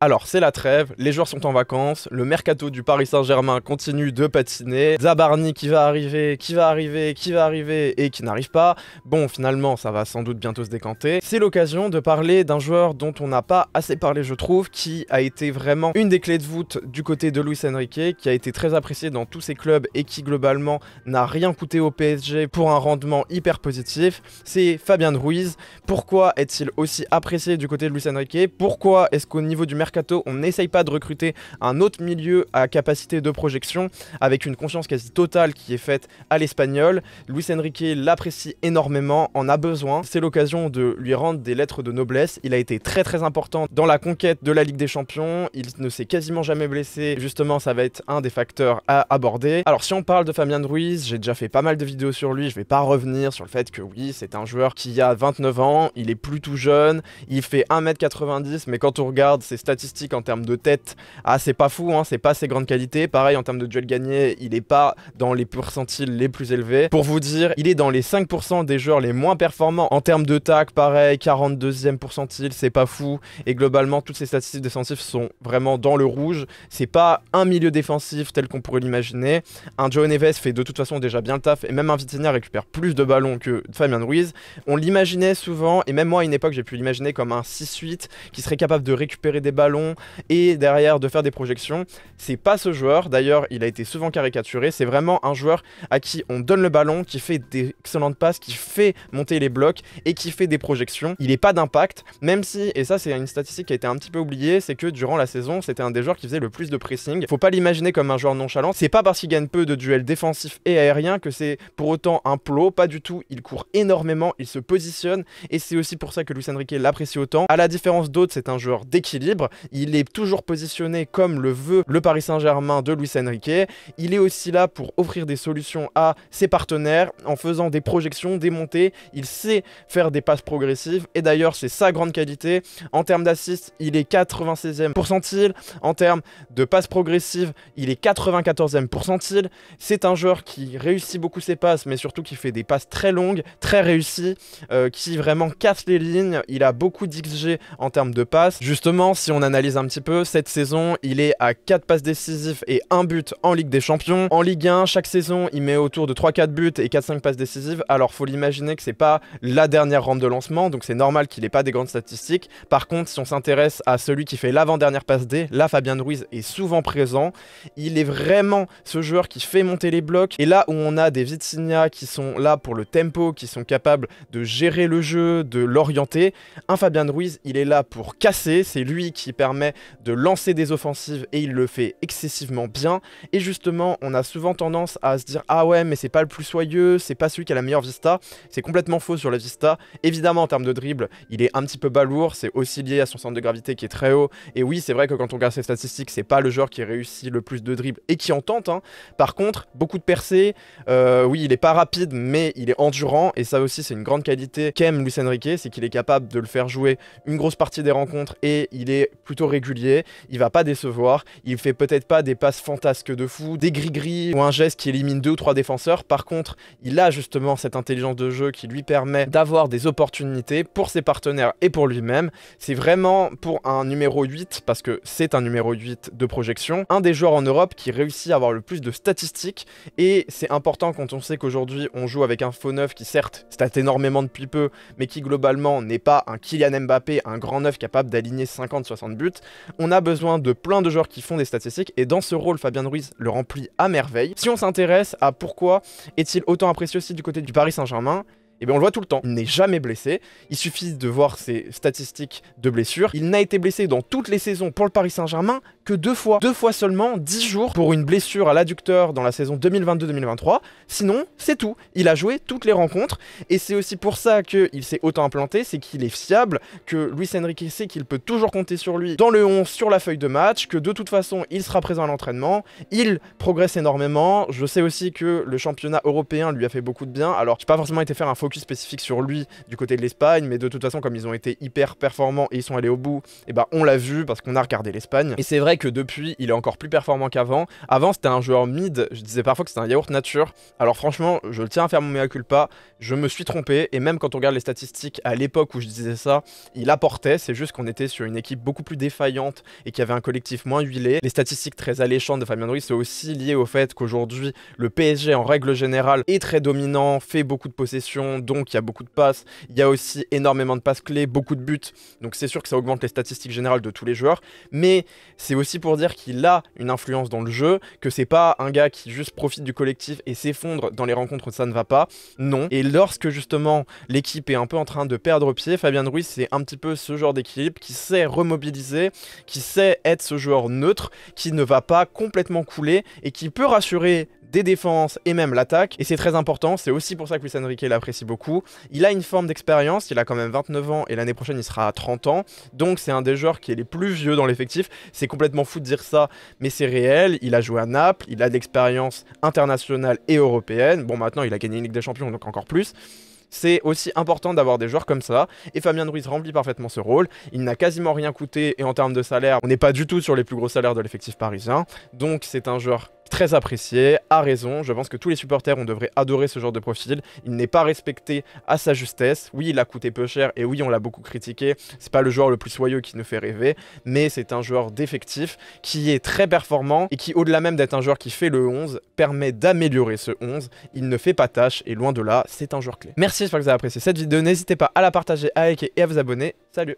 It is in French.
Alors, c'est la trêve, les joueurs sont en vacances, le mercato du Paris Saint-Germain continue de patiner, Zabarni qui va arriver et qui n'arrive pas. Bon, finalement, ça va sans doute bientôt se décanter. C'est l'occasion de parler d'un joueur dont on n'a pas assez parlé, je trouve, qui a été vraiment une des clés de voûte du côté de Luis Enrique, qui a été très apprécié dans tous ses clubs et qui, globalement, n'a rien coûté au PSG pour un rendement hyper positif. C'est Fabian Ruiz. Pourquoi est-il aussi apprécié du côté de Luis Enrique? Pourquoi est-ce qu'au niveau du mercato, on n'essaye pas de recruter un autre milieu à capacité de projection avec une confiance quasi totale qui est faite à l'espagnol? Luis Enrique l'apprécie énormément, en a besoin. C'est l'occasion de lui rendre des lettres de noblesse. Il a été très important dans la conquête de la Ligue des Champions. Il ne s'est quasiment jamais blessé. Justement, ça va être un des facteurs à aborder. Alors, si on parle de Fabian Ruiz, j'ai déjà fait pas mal de vidéos sur lui. Je vais pas revenir sur le fait que oui, c'est un joueur qui a 29 ans. Il est plus tout jeune. Il fait 1m90, mais quand on regarde ses statistiques en termes de tête, c'est pas fou, hein, c'est pas ses grandes qualités. Pareil, en termes de duel gagné, il est pas dans les percentiles les plus élevés. Pour vous dire, il est dans les 5% des joueurs les moins performants en termes de tac. Pareil, 42e pourcentile, c'est pas fou. Et globalement, toutes ces statistiques défensives sont vraiment dans le rouge. C'est pas un milieu défensif tel qu'on pourrait l'imaginer. Un João Neves fait de toute façon déjà bien le taf, et même un Vitinha récupère plus de ballons que Fabian Ruiz. On l'imaginait souvent, et même moi à une époque j'ai pu l'imaginer comme un 6-8 qui serait capable de récupérer des ballons et derrière de faire des projections. C'est pas ce joueur, d'ailleurs il a été souvent caricaturé. C'est vraiment un joueur à qui on donne le ballon, qui fait d'excellentes passes, qui fait monter les blocs et qui fait des projections. Il n'est pas d'impact, même si, et ça c'est une statistique qui a été un petit peu oubliée, c'est que durant la saison c'était un des joueurs qui faisait le plus de pressing. Faut pas l'imaginer comme un joueur nonchalant, c'est pas parce qu'il gagne peu de duels défensifs et aériens que c'est pour autant un plot, pas du tout. Il court énormément, il se positionne, et c'est aussi pour ça que Luis Enrique l'apprécie autant. À la différence d'autres, c'est un joueur d'équilibre. Il est toujours positionné comme le veut le Paris Saint-Germain de Luis Enrique. Il est aussi là pour offrir des solutions à ses partenaires en faisant des projections, des montées. Il sait faire des passes progressives, et d'ailleurs c'est sa grande qualité. En termes d'assists, il est 96e pourcentile. En termes de passes progressives, il est 94e pourcentile. C'est un joueur qui réussit beaucoup ses passes, mais surtout qui fait des passes très longues, très réussies, qui vraiment casse les lignes. Il a beaucoup d'XG en termes de passes. Justement, si on analyse un petit peu, cette saison, il est à 4 passes décisives et 1 but en Ligue des Champions. En Ligue 1, chaque saison, il met autour de 3-4 buts et 4-5 passes décisives. Alors, faut l'imaginer que c'est pas la dernière rampe de lancement, donc c'est normal qu'il ait pas des grandes statistiques. Par contre, si on s'intéresse à celui qui fait l'avant-dernière passe D, là, Fabian Ruiz est souvent présent. Il est vraiment ce joueur qui fait monter les blocs. Et là où on a des Vitinha qui sont là pour le tempo, qui sont capables de gérer le jeu, de l'orienter, un Fabian Ruiz, il est là pour casser. C'est lui qui permet de lancer des offensives et il le fait excessivement bien. Et justement, on a souvent tendance à se dire « Ah ouais, mais c'est pas le plus soyeux, c'est pas celui qui a la meilleure vista ». C'est complètement faux sur la vista. Évidemment, en termes de dribble, il est un petit peu balourd, c'est aussi lié à son centre de gravité qui est très haut. Et oui, c'est vrai que quand on regarde ses statistiques, c'est pas le joueur qui réussit le plus de dribbles et qui en tente, hein. Par contre, beaucoup de percées, oui, il est pas rapide, mais il est endurant. Et ça aussi, c'est une grande qualité qu'aime Luis Enrique, c'est qu'il est capable de le faire jouer une grosse partie des rencontres et il est plutôt régulier. Il va pas décevoir, il fait peut-être pas des passes fantasques de fou, des gris-gris ou un geste qui élimine 2 ou 3 défenseurs. Par contre, il a justement cette intelligence de jeu qui lui permet d'avoir des opportunités pour ses partenaires et pour lui-même. C'est vraiment pour un numéro 8, parce que c'est un numéro 8 de projection, un des joueurs en Europe qui réussit à avoir le plus de statistiques. Et c'est important quand on sait qu'aujourd'hui on joue avec un faux neuf qui certes stat énormément depuis peu, mais qui globalement n'est pas un Kylian Mbappé, un grand neuf capable d'aligner 50-60 buts. On a besoin de plein de joueurs qui font des statistiques, et dans ce rôle, Fabian Ruiz le remplit à merveille. Si on s'intéresse à pourquoi est-il autant apprécié aussi du côté du Paris Saint-Germain, et bien on le voit tout le temps, il n'est jamais blessé. Il suffit de voir ses statistiques de blessure. Il n'a été blessé dans toutes les saisons pour le Paris Saint-Germain que 2 fois. 2 fois seulement, 10 jours pour une blessure à l'adducteur dans la saison 2022-2023. Sinon, c'est tout. Il a joué toutes les rencontres, et c'est aussi pour ça qu'il s'est autant implanté, c'est qu'il est fiable, que Luis Enrique sait qu'il peut toujours compter sur lui dans le 11, sur la feuille de match, que de toute façon, il sera présent à l'entraînement. Il progresse énormément. Je sais aussi que le championnat européen lui a fait beaucoup de bien. Alors, j'ai pas forcément été faire un focus spécifique sur lui du côté de l'Espagne, mais de toute façon, comme ils ont été hyper performants et ils sont allés au bout, et ben on l'a vu parce qu'on a regardé l'Espagne. Et c'est vrai vrai que depuis, il est encore plus performant qu'avant. Avant, c'était un joueur mid, je disais parfois que c'était un yaourt nature. Alors franchement, je tiens à faire mon mea culpa, je me suis trompé, et même quand on regarde les statistiques à l'époque où je disais ça, il apportait, c'est juste qu'on était sur une équipe beaucoup plus défaillante et qui avait un collectif moins huilé. Les statistiques très alléchantes de Fabien Ruiz sont aussi liées au fait qu'aujourd'hui, le PSG en règle générale est très dominant, fait beaucoup de possessions, donc il y a beaucoup de passes, il y a aussi énormément de passes clés, beaucoup de buts, donc c'est sûr que ça augmente les statistiques générales de tous les joueurs, mais c'est aussi pour dire qu'il a une influence dans le jeu, que c'est pas un gars qui juste profite du collectif et s'effondre dans les rencontres où ça ne va pas, non. Et lorsque justement l'équipe est un peu en train de perdre pied, Fabien Ruiz c'est un petit peu ce genre d'équilibre qui sait remobiliser, qui sait être ce joueur neutre, qui ne va pas complètement couler et qui peut rassurer des défenses et même l'attaque, et c'est très important, c'est aussi pour ça que Luis Enrique l'apprécie beaucoup. Il a une forme d'expérience, il a quand même 29 ans et l'année prochaine il sera à 30 ans, donc c'est un des joueurs qui est les plus vieux dans l'effectif. C'est complètement fou de dire ça, mais c'est réel. Il a joué à Naples, il a de l'expérience internationale et européenne, bon maintenant il a gagné une Ligue des Champions donc encore plus. C'est aussi important d'avoir des joueurs comme ça, et Fabien Ruiz remplit parfaitement ce rôle. Il n'a quasiment rien coûté, et en termes de salaire, on n'est pas du tout sur les plus gros salaires de l'effectif parisien, donc c'est un joueur très apprécié, à raison. Je pense que tous les supporters, on devrait adorer ce genre de profil. Il n'est pas respecté à sa justesse. Oui, il a coûté peu cher, et oui, on l'a beaucoup critiqué. C'est pas le joueur le plus soyeux qui nous fait rêver, mais c'est un joueur d'effectif qui est très performant, et qui, au-delà même d'être un joueur qui fait le 11, permet d'améliorer ce 11. Il ne fait pas tâche, et loin de là, c'est un joueur clé. Merci, j'espère que vous avez apprécié cette vidéo. N'hésitez pas à la partager, à liker et à vous abonner. Salut!